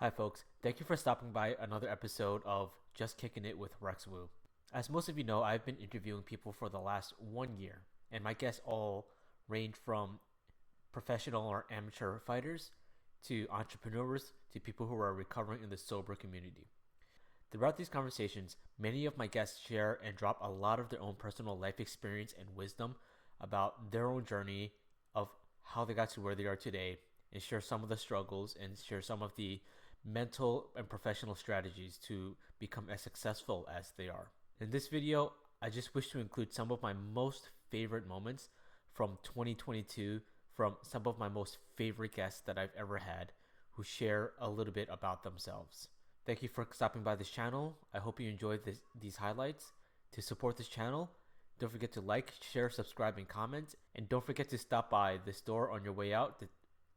Hi folks, thank you for stopping by another episode of Just Kicking It with Rex Wu. As most of you know, I've been interviewing people for the last 1 year, and my guests all range from professional or amateur fighters to entrepreneurs to people who are recovering in the sober community. Throughout these conversations, many of my guests share and drop a lot of their own personal life experience and wisdom about their own journey of how they got to where they are today, and share some of the struggles and share some of the mental and professional strategies to become as successful as they are. In this video, I just wish to include some of my most favorite moments from 2022 from some of my most favorite guests that I've ever had who share a little bit about themselves. Thank you for stopping by this channel. I hope you enjoyed these highlights. To support this channel, don't forget to like, share, subscribe, and comment. And don't forget to stop by the store on your way out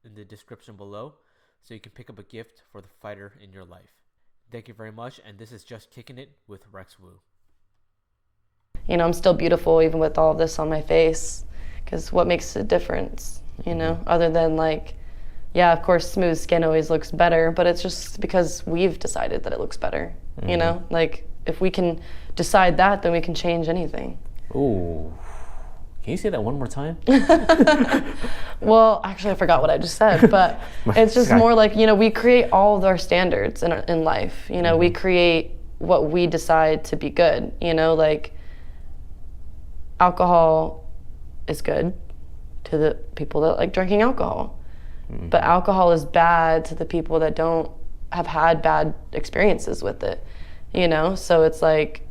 in the description below, so you can pick up a gift for the fighter in your life. Thank you very much, and this is Just Kicking It with Rex Wu. You know, I'm still beautiful even with all of this on my face, because what makes a difference, you know, other than like, yeah, of course, smooth skin always looks better, but it's just because we've decided that it looks better, you know? Like, if we can decide that, then we can change anything. Ooh. Can you say that one more time? Well, actually, I forgot what I just said, but it's just more like, you know, we create all of our standards in life. You know, we create what we decide to be good. You know, like alcohol is good to the people that like drinking alcohol, but alcohol is bad to the people that don't have had bad experiences with it. You know, so it's like,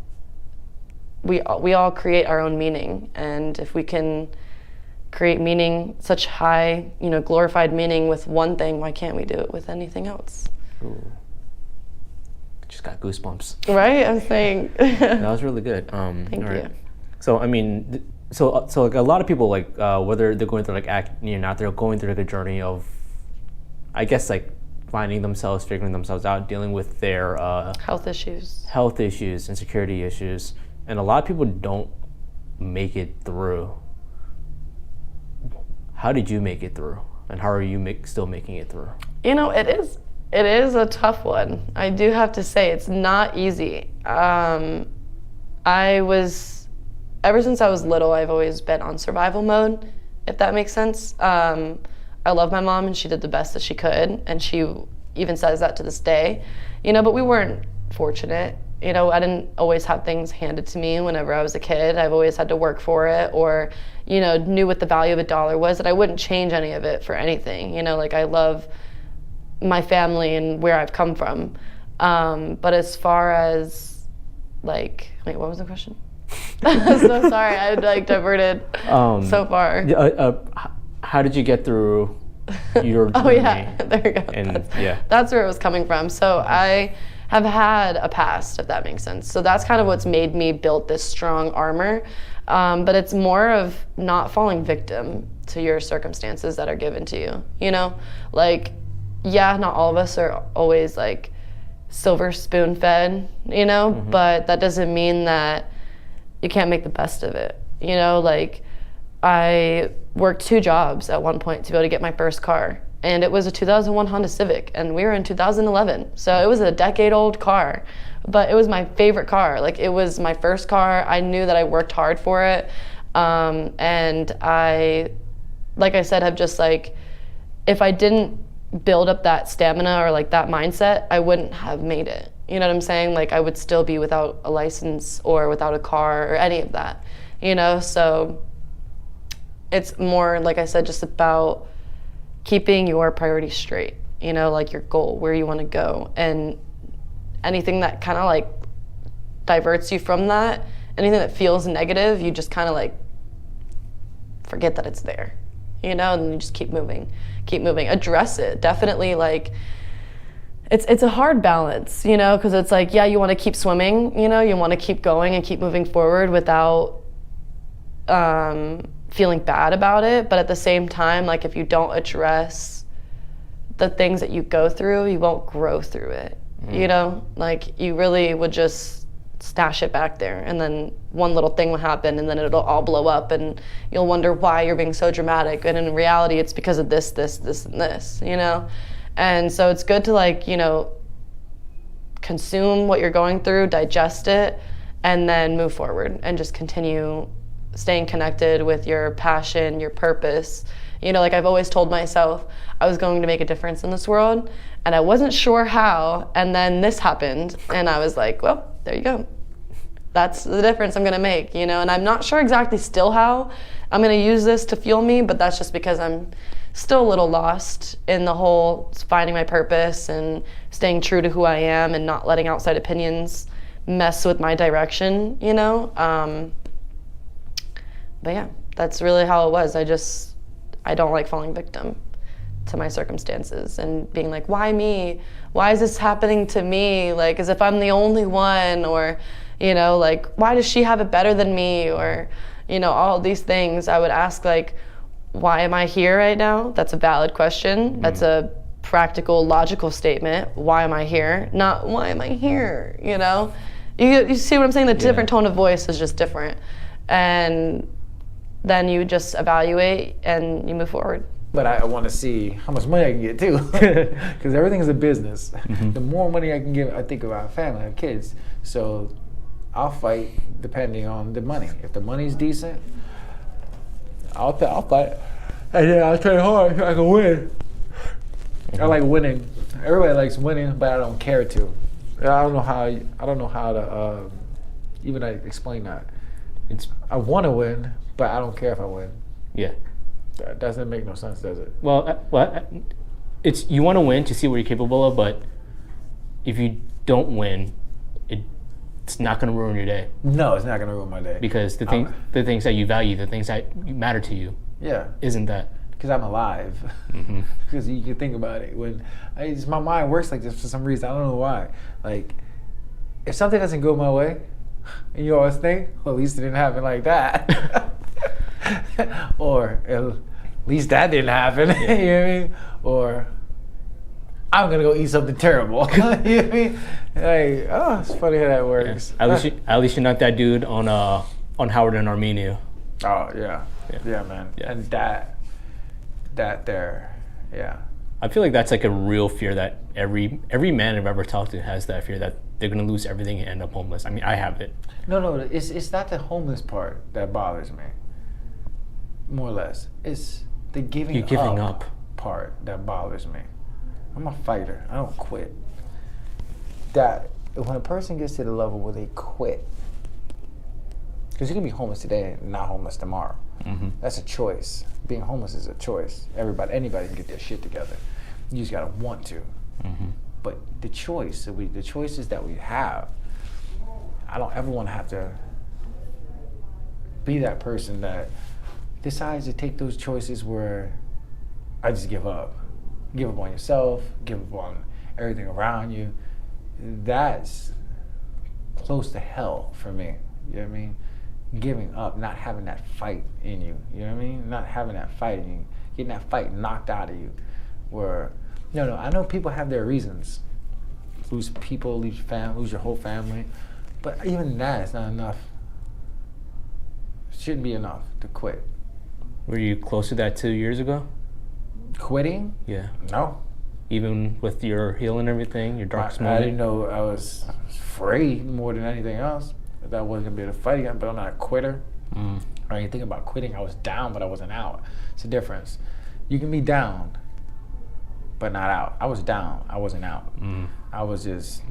we all create our own meaning, and if we can create meaning, such high, you know, glorified meaning with one thing, why can't we do it with anything else? Ooh. Just got goosebumps. Right? I'm saying. That was really good. Thank you. So I mean, so like a lot of people, like whether they're going through like acne or not, they're going through like a journey of, I guess, like finding themselves, figuring themselves out, dealing with their health issues, insecurity issues. And a lot of people don't make it through. How did you make it through? And how are you still making it through? You know, it is a tough one. I do have to say, it's not easy. Ever since I was little, I've always been on survival mode, if that makes sense. I love my mom, and she did the best that she could, and she even says that to this day. You know, but we weren't fortunate. You know, I didn't always have things handed to me whenever I was a kid. I've always had to work for it, or, you know, knew what the value of a dollar was, that I wouldn't change any of it for anything. You know, like, I love my family and where I've come from. But as far as, like, wait, what was the question? So sorry, I like diverted so far. How did you get through your journey? Oh yeah, there you go. And that's where it was coming from. So I have had a past, if that makes sense. So that's kind of what's made me build this strong armor. But it's more of not falling victim to your circumstances that are given to you. You know, like, yeah, not all of us are always like silver spoon fed, you know, but that doesn't mean that you can't make the best of it. You know, like, I worked 2 jobs at one point to be able to get my first car. And it was a 2001 Honda Civic, and we were in 2011. So it was a decade-old car, but it was my favorite car. Like, it was my first car. I knew that I worked hard for it. And I, like I said, have just like, if I didn't build up that stamina or like that mindset, I wouldn't have made it. You know what I'm saying? Like, I would still be without a license or without a car or any of that, you know? So it's more, like I said, just about keeping your priorities straight, you know, like your goal, where you want to go, and anything that kind of like diverts you from that, anything that feels negative, you just kind of like forget that it's there, you know, and you just keep moving, address it. Definitely, like, it's a hard balance, you know, because it's like, yeah, you want to keep swimming, you know, you want to keep going and keep moving forward without feeling bad about it, but at the same time, like, if you don't address the things that you go through, you won't grow through it. You know, like, you really would just stash it back there, and then one little thing will happen, and then it'll all blow up, and you'll wonder why you're being so dramatic, and in reality, it's because of this, and this, you know? And so it's good to like, you know, consume what you're going through, digest it, and then move forward and just continue staying connected with your passion, your purpose. You know, like I've always told myself I was going to make a difference in this world, and I wasn't sure how, and then this happened, and I was like, well, there you go. That's the difference I'm gonna make, you know, and I'm not sure exactly still how I'm gonna use this to fuel me, but that's just because I'm still a little lost in the whole finding my purpose and staying true to who I am and not letting outside opinions mess with my direction, you know. But yeah, that's really how it was. I don't like falling victim to my circumstances and being like, why me? Why is this happening to me? Like, as if I'm the only one, or, you know, like, why does she have it better than me? Or, you know, all these things. I would ask, like, why am I here right now? That's a valid question. That's a practical, logical statement. Why am I here? Not, why am I here? You know? You see what I'm saying? The different tone of voice is just different. And then you just evaluate and you move forward. But I want to see how much money I can get too, because everything is a business. The more money I can get, I think about family, I have kids. So I'll fight depending on the money. If the money's decent, I'll fight. And then I'll try hard so I can win. I like winning. Everybody likes winning, but I don't care to. I don't know how to even explain that. I want to win, but I don't care if I win. Yeah. That doesn't make no sense, does it? Well, it's you want to win to see what you're capable of, but if you don't win, it's not going to ruin your day. No, it's not going to ruin my day. Because the things that you value, the things that matter to you, isn't that? Because I'm alive. Because you can think about it. When my mind works like this for some reason, I don't know why. Like, if something doesn't go my way, and you always think, well, at least it didn't happen like that. Or at least that didn't happen. You know what I mean? Or I'm gonna go eat something terrible. You know what I mean? Like, oh, it's funny how that works. Yeah. At least you're not that dude on Howard and Armenia. Oh yeah, man. Yeah. And that there, yeah. I feel like that's like a real fear that every man I've ever talked to has, that fear that they're gonna lose everything and end up homeless. I mean, I have it. No, it's not the homeless part that bothers me. More or less, it's the giving up part that bothers me. I'm a fighter. I don't quit. That when a person gets to the level where they quit, because you can be homeless today and not homeless tomorrow. That's a choice. Being homeless is a choice. Anybody can get their shit together. You just gotta want to. But the choices that we have, I don't ever want to have to be that person that decides to take those choices where I just give up. Give up on yourself, give up on everything around you. That's close to hell for me. You know what I mean? Giving up, not having that fight in you. You know what I mean? Not having that fight in you. Getting that fight knocked out of you. Where, no, I know people have their reasons. Lose people, lose your whole family. But even that is not enough. It shouldn't be enough to quit. Were you close to that 2 years ago? Quitting? Yeah. No. Even with your heel and everything, your dark smoke? I didn't know. I was afraid more than anything else that I wasn't going to be able to fight again, but I'm not a quitter. I didn't think about quitting. I was down, but I wasn't out. It's a difference. You can be down, but not out. I was down. I wasn't out. I was just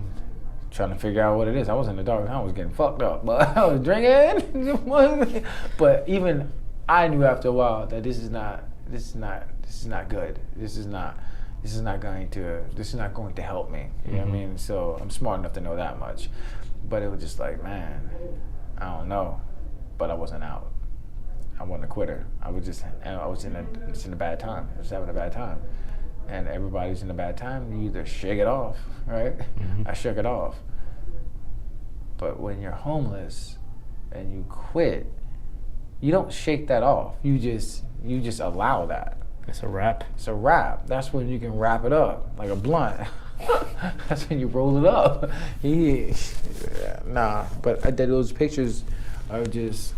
trying to figure out what it is. I was in the dark. I was getting fucked up, but I was drinking. But even I knew after a while that this is not good. This is not going to help me. You know what I mean? So I'm smart enough to know that much. But it was just like, man, I don't know. But I wasn't out. I wasn't a quitter. I was in a bad time. I was having a bad time. And everybody's in a bad time. You either shake it off, right? I shook it off. But when you're homeless and you quit, you don't shake that off. You just allow that. It's a wrap. It's a wrap. That's when you can wrap it up like a blunt. That's when you roll it up. Nah, but I did those pictures are just,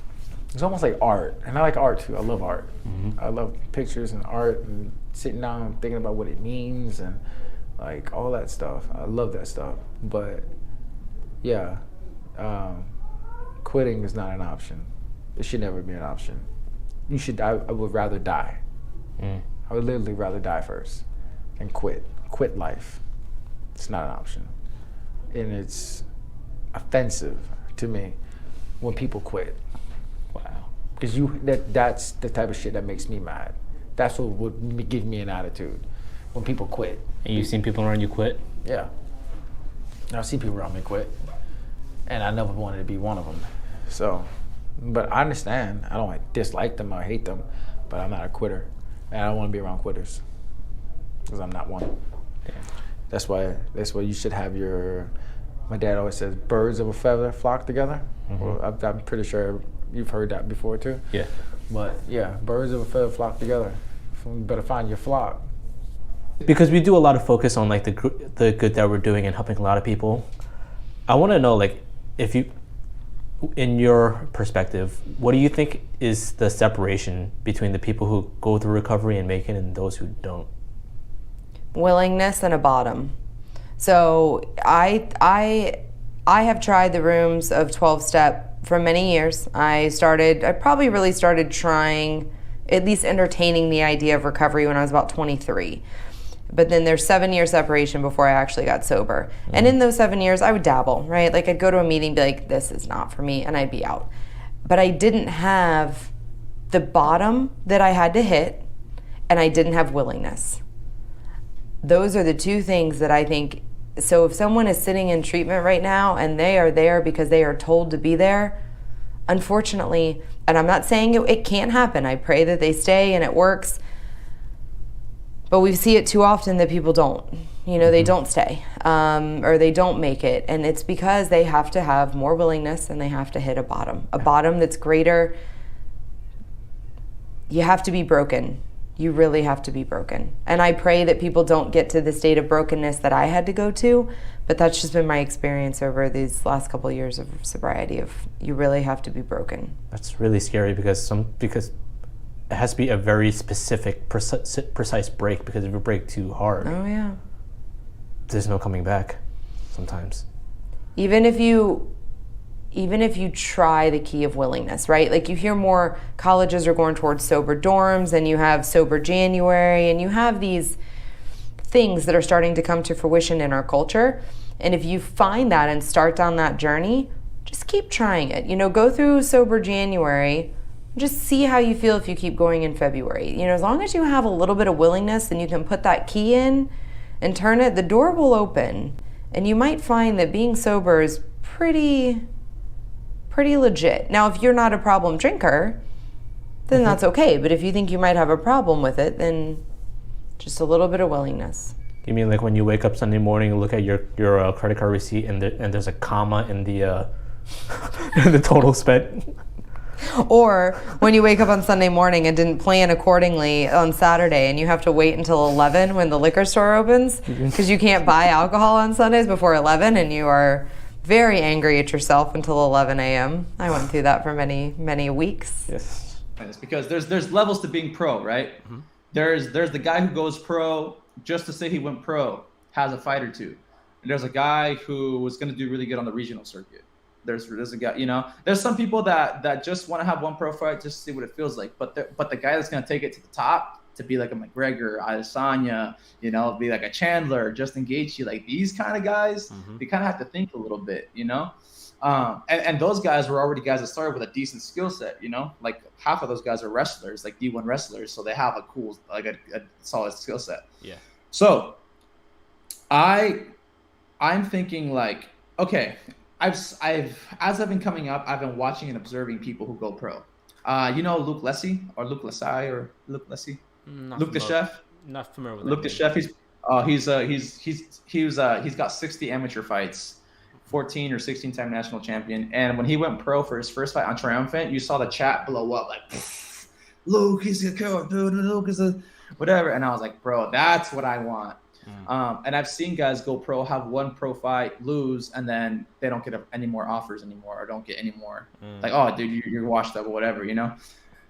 it's almost like art. And I like art too. I love art. I love pictures and art and sitting down thinking about what it means and like all that stuff. I love that stuff. But yeah, quitting is not an option. It should never be an option. I would rather die. I would literally rather die first and quit life. It's not an option. And it's offensive to me when people quit. Wow. Because that's the type of shit that makes me mad. That's what would give me an attitude when people quit. And you've seen people around you quit? Yeah. I've seen people around me quit, and I never wanted to be one of them. So, but I understand. I don't dislike them or hate them, but I'm not a quitter, and I don't want to be around quitters because I'm not one. Damn. That's why you should have your. My dad always says, "Birds of a feather flock together." Well, I'm pretty sure you've heard that before too. Yeah. But yeah, birds of a feather flock together. You better find your flock. Because we do a lot of focus on like the good that we're doing and helping a lot of people. I want to know, like, if you, in your perspective, what do you think is the separation between the people who go through recovery and make it and those who don't? Willingness and a bottom. So I have tried the rooms of 12-step for many years. I probably really started trying, at least entertaining the idea of recovery when I was about 23. But then there's 7-year separation before I actually got sober. And in those 7 years, I would dabble, right? Like I'd go to a meeting, be like, this is not for me, and I'd be out. But I didn't have the bottom that I had to hit, and I didn't have willingness. Those are the two things that I think. So if someone is sitting in treatment right now and they are there because they are told to be there, unfortunately, and I'm not saying it can't happen. I pray that they stay and it works. But we see it too often that people don't. They don't stay or they don't make it. And it's because they have to have more willingness and they have to hit a bottom that's greater. You have to be broken. You really have to be broken. And I pray that people don't get to the state of brokenness that I had to go to, but that's just been my experience over these last couple of years of sobriety. You really have to be broken. That's really scary because it has to be a very specific, precise break, because if you break too hard, oh yeah, there's no coming back sometimes. Even if you try the key of willingness, right? Like you hear more colleges are going towards sober dorms, and you have sober January, and you have these things that are starting to come to fruition in our culture. And if you find that and start down that journey, just keep trying it. Go through sober January, just see how you feel if you keep going in February. As long as you have a little bit of willingness and you can put that key in and turn it, the door will open. And you might find that being sober is pretty legit. Now, if you're not a problem drinker, then that's okay. But if you think you might have a problem with it, then just a little bit of willingness. You mean like when you wake up Sunday morning and look at your credit card receipt and there's a comma in the in the total spent? Or when you wake up on Sunday morning and didn't plan accordingly on Saturday, and you have to wait until 11 when the liquor store opens because you can't buy alcohol on Sundays before 11, and you are very angry at yourself until 11 a.m. I went through that for many, many weeks. Yes. It's because there's levels to being pro, right? Mm-hmm. There's the guy who goes pro just to say he went pro, has a fight or two. And there's a guy who was going to do really good on the regional circuit. There's a guy, there's some people that just want to have one pro fight just to see what it feels like. But the guy that's going to take it to the top, to be like a McGregor, Adesanya, be like a Chandler, Justin Gaethje, like these kind of guys, they kind of have to think a little bit, and those guys were already guys that started with a decent skill set, like half of those guys are wrestlers, like D1 wrestlers, so they have a cool, like a solid skill set. Yeah. So I'm thinking like, okay, as I've been coming up, I've been watching and observing people who go pro. Luke Lessie or Luke Lesai or Luke Lessie. Luke the Chef. Not familiar with Luke the Chef. He's got 60 amateur fights, 14 or 16-time national champion. And when he went pro for his first fight on Triumphant, you saw the chat blow up like, Luke, he's a killer, dude. Luke is a whatever. And I was like, bro, that's what I want. And I've seen guys go pro, have one pro fight, lose, and then they don't get any more offers anymore, or don't get any more. Like, oh, dude, you're washed up or whatever,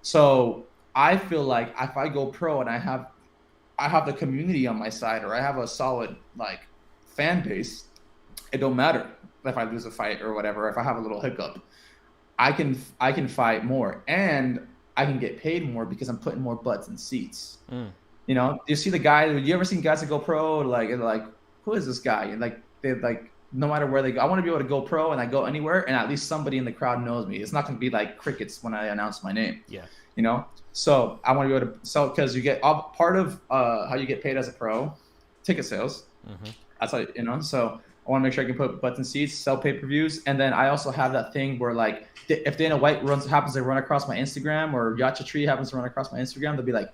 So I feel like if I go pro and I have I have the community on my side, or I have a solid like fan base, it don't matter if I lose a fight or whatever. If I have a little hiccup, I can fight more, and I can get paid more because I'm putting more butts in seats. You know, you see the guy. You ever seen guys that go pro? Like who is this guy? And like they like no matter where they go, I want to be able to go pro, and I go anywhere, and at least somebody in the crowd knows me. It's not going to be like crickets when I announce my name. Yeah. You know, so I want to be able to sell, because you get part of how you get paid as a pro, ticket sales. That's how, you know. So I want to make sure I can put butts in seats, sell pay-per-views, and then I also have that thing where like if Dana White happens to run across my Instagram, or Yacha Tree happens to run across my Instagram, they'll be like,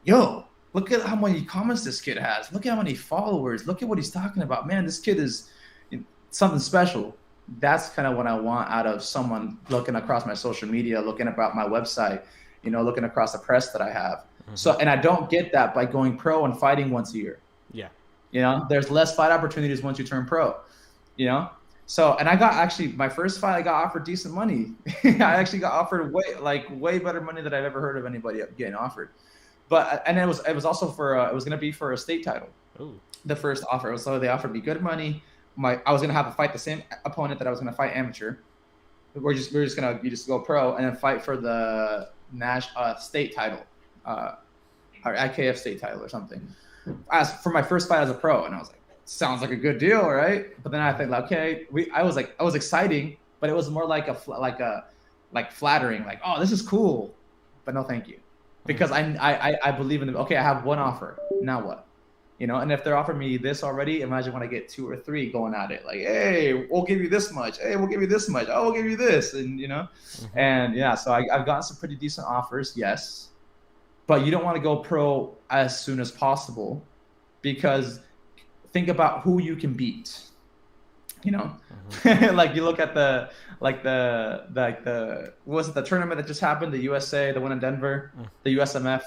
"Yo, look at how many comments this kid has. Look at how many followers. Look at what he's talking about. Man, this kid is something special." That's kind of what I want out of someone looking across my social media, looking about my website, you know, looking across the press that I have. So, and I don't get that by going pro and fighting once a year. Yeah. You know, there's less fight opportunities once you turn pro, you know? So, and I got actually, my first fight, I got offered decent money. I actually got offered way better money than I've ever heard of anybody getting offered. But, and it was also for, it was going to be for a state title. Ooh. The first offer. So they offered me good money. I was going to have to fight the same opponent that I was going to fight amateur. We're just going to go pro and then fight for the state title, or IKF state title or something. As for my first fight as a pro, and I was like, sounds like a good deal, right? But then I think, like, okay, I was exciting, but it was more like flattering, like, oh, this is cool, but no, thank you, because I believe in okay, I have one offer, now what? You know, and if they're offering me this already, imagine when I get 2 or 3 going at it. Like, hey, we'll give you this much. Hey, we'll give you this much. Oh, we'll give you this. And, you know, and yeah, so I've gotten some pretty decent offers, yes. But you don't want to go pro as soon as possible, because think about who you can beat. You know, like you look at the what was it, the tournament that just happened, the USA, the one in Denver, the USMF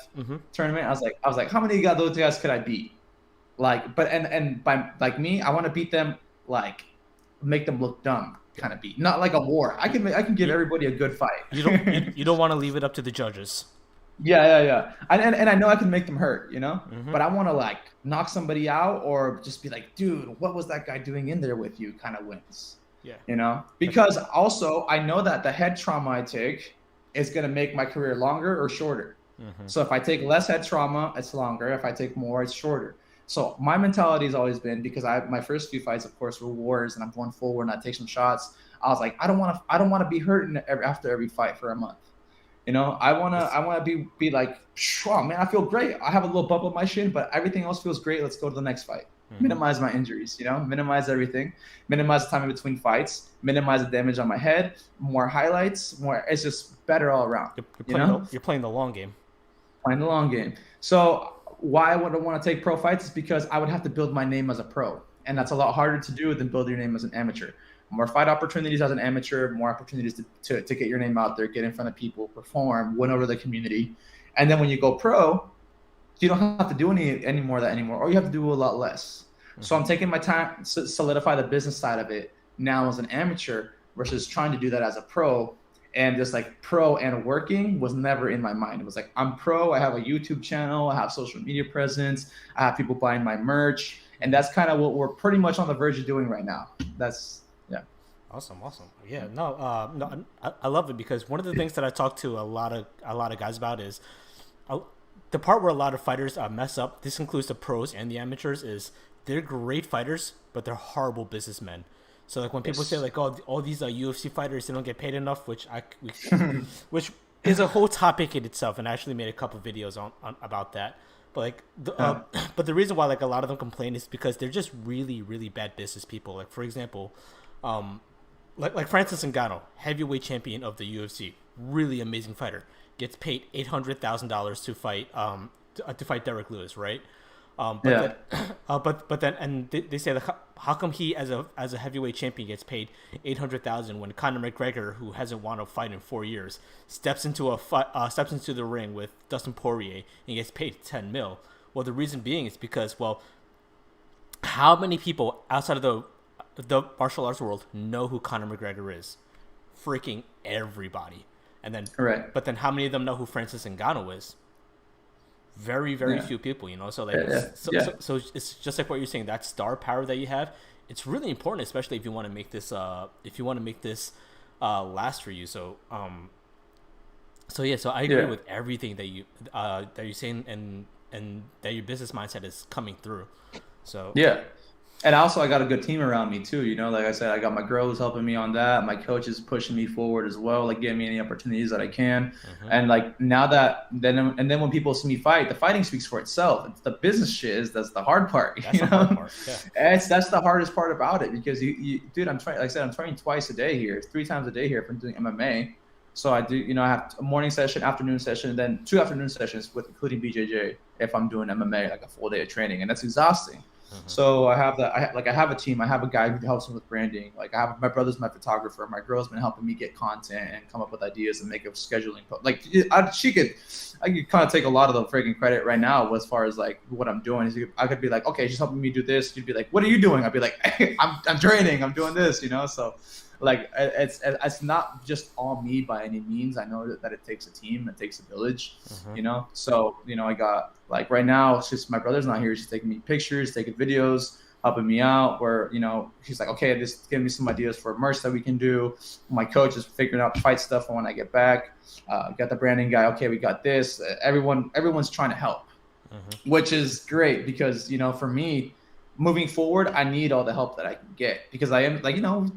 tournament. I was like, how many of those guys could I beat? Like, but and by like me, I want to beat them, like make them look dumb, kind of beat, not like a war. I can give everybody a good fight. You don't want to leave it up to the judges. Yeah. And I know I can make them hurt, you know, but I want to like knock somebody out, or just be like, dude, what was that guy doing in there with you? Kind of wins. Yeah. You know, because also I know that the head trauma I take is gonna make my career longer or shorter. So if I take less head trauma, it's longer. If I take more, it's shorter. So my mentality has always been, because my first few fights, of course, were wars, and I'm going forward and I take some shots. I was like, I don't want to be hurt after every fight for a month. You know, I want to be like, oh, man, I feel great. I have a little bump on my shin, but everything else feels great. Let's go to the next fight. Minimize my injuries, you know, minimize everything, minimize the time in between fights, minimize the damage on my head, more highlights, more. It's just better all around. You're playing the long game. Playing the long game. So why I wouldn't want to take pro fights is because I would have to build my name as a pro, and that's a lot harder to do than build your name as an amateur. More fight opportunities as an amateur, more opportunities to get your name out there, get in front of people, perform, win over the community. And then when you go pro, you don't have to do any more of that anymore, or you have to do a lot less. So I'm taking my time to solidify the business side of it now as an amateur, versus trying to do that as a pro. And just like pro and working was never in my mind. It was like, I'm pro, I have a YouTube channel, I have social media presence, I have people buying my merch. And that's kind of what we're pretty much on the verge of doing right now. That's, yeah. Awesome. Yeah, no, I love it, because one of the things that I talk to a lot of guys about is the part where a lot of fighters mess up. This includes the pros and the amateurs. Is they're great fighters, but they're horrible businessmen. So like when people say like, oh, all these UFC fighters, they don't get paid enough, which is a whole topic in itself, and I actually made a couple videos on about that. But like, but the reason why like a lot of them complain is because they're just really, really bad business people. Like for example, like Francis Ngannou, heavyweight champion of the UFC, really amazing fighter, gets paid $800,000 to fight Derek Lewis, right? But then and they say, like, how come he as a heavyweight champion gets paid $800,000 when Conor McGregor, who hasn't won a fight in 4 years, steps into the ring with Dustin Poirier and gets paid $10 million? Well, the reason being is because, well, how many people outside of the martial arts world know who Conor McGregor is? Freaking everybody. And then, but then how many of them know who Francis Ngannou is? very few people, you know. So like, so it's just like what you're saying. That star power that you have, it's really important, especially if you want to make this last for you. So so I agree with everything that you're saying, and that your business mindset is coming through. So yeah. And also, I got a good team around me too. You know, like I said, I got my girl who's helping me on that. My coach is pushing me forward as well, like getting me any opportunities that I can. And like now that then when people see me fight, the fighting speaks for itself. It's the business shit that's the hard part. That's the hard part. Yeah. That's the hardest part about it, because dude, I'm training twice a day here, 3 times a day here from doing MMA. So I do, you know, I have a morning session, afternoon session, and then 2 afternoon sessions with including BJJ if I'm doing MMA, like a full day of training, and that's exhausting. So I have a team. I have a guy who helps me with branding. Like my brother's my photographer. My girl's been helping me get content and come up with ideas and make a scheduling. Like I could kind of take a lot of the freaking credit right now as far as like what I'm doing. I could be like, okay, she's helping me do this. She'd be like, what are you doing? I'd be like, I'm training. I'm doing this, you know. So like it's not just all me by any means. I know that it takes a team, it takes a village, you know. So you know, I got like right now it's just my brother's not here. He's just taking me pictures, taking videos, helping me out. Where you know he's like, okay, just give me some ideas for merch that we can do. My coach is figuring out fight stuff when I get back. Got the branding guy. Okay, we got this. Everyone's trying to help, which is great because you know for me, moving forward, I need all the help that I can get because I am like you know.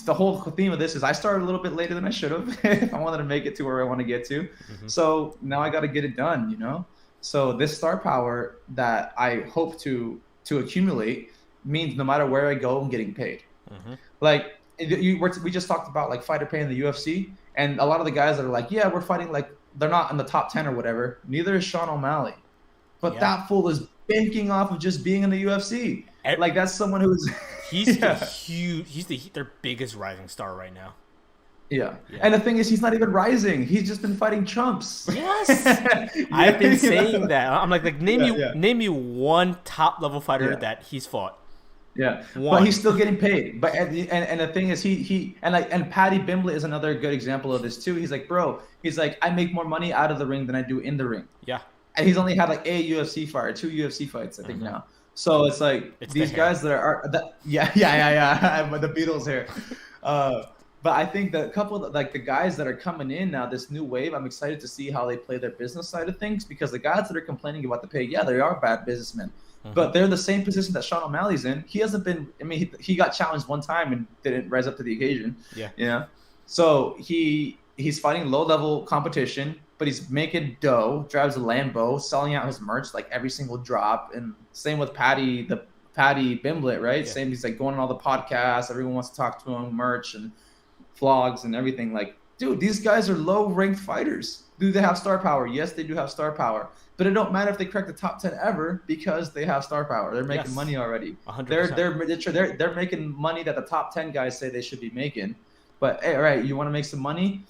The whole theme of this is I started a little bit later than I should have if I wanted to make it to where I want to get to. So now I got to get it done, you know? So this star power that I hope to accumulate means no matter where I go, I'm getting paid. Like we just talked about like fighter pay in the UFC, and a lot of the guys that are like, yeah, we're fighting, like they're not in the top 10 or whatever. Neither is Sean O'Malley. But that fool is banking off of just being in the UFC. Like that's someone who's... He's huge. He's their biggest rising star right now. Yeah. And the thing is, he's not even rising. He's just been fighting chumps. Yes. I've been saying that. I'm like name me one top level fighter that he's fought. Yeah. But he's still getting paid. But and the thing is, and Paddy Pimblett is another good example of this too. He's like, bro, he's like, I make more money out of the ring than I do in the ring. Yeah. And he's only had like 2 UFC fights, I think now. So it's like these guys that are the Beatles here. But I think the couple of, like the guys that are coming in now, this new wave, I'm excited to see how they play their business side of things, because the guys that are complaining about the pay, they are bad businessmen, but they're in the same position that Sean O'Malley's in. He hasn't been. I mean, he got challenged one time and didn't rise up to the occasion. Yeah. You know, so he's fighting low level competition. But he's making dough, drives a Lambo, selling out his merch like every single drop. And same with Paddy Pimblett, right? Yeah. Same, he's like going on all the podcasts. Everyone wants to talk to him, merch and vlogs and everything. Like, dude, these guys are low-ranked fighters. Do they have star power? Yes, they do have star power. But it don't matter if they crack the top 10 ever because they have star power. They're making money already. 100%. They're making money that the top 10 guys say they should be making. But hey, all right, you want to make some money?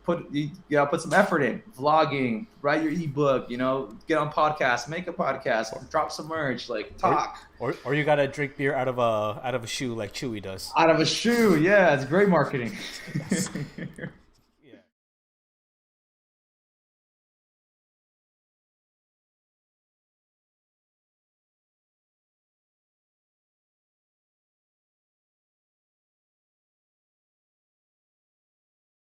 Put some effort in vlogging, write your ebook, you know, get on podcasts, make a podcast, drop some merch, like talk. Or you gotta drink beer out of a shoe like Chewy does. Out of a shoe, yeah, it's great marketing.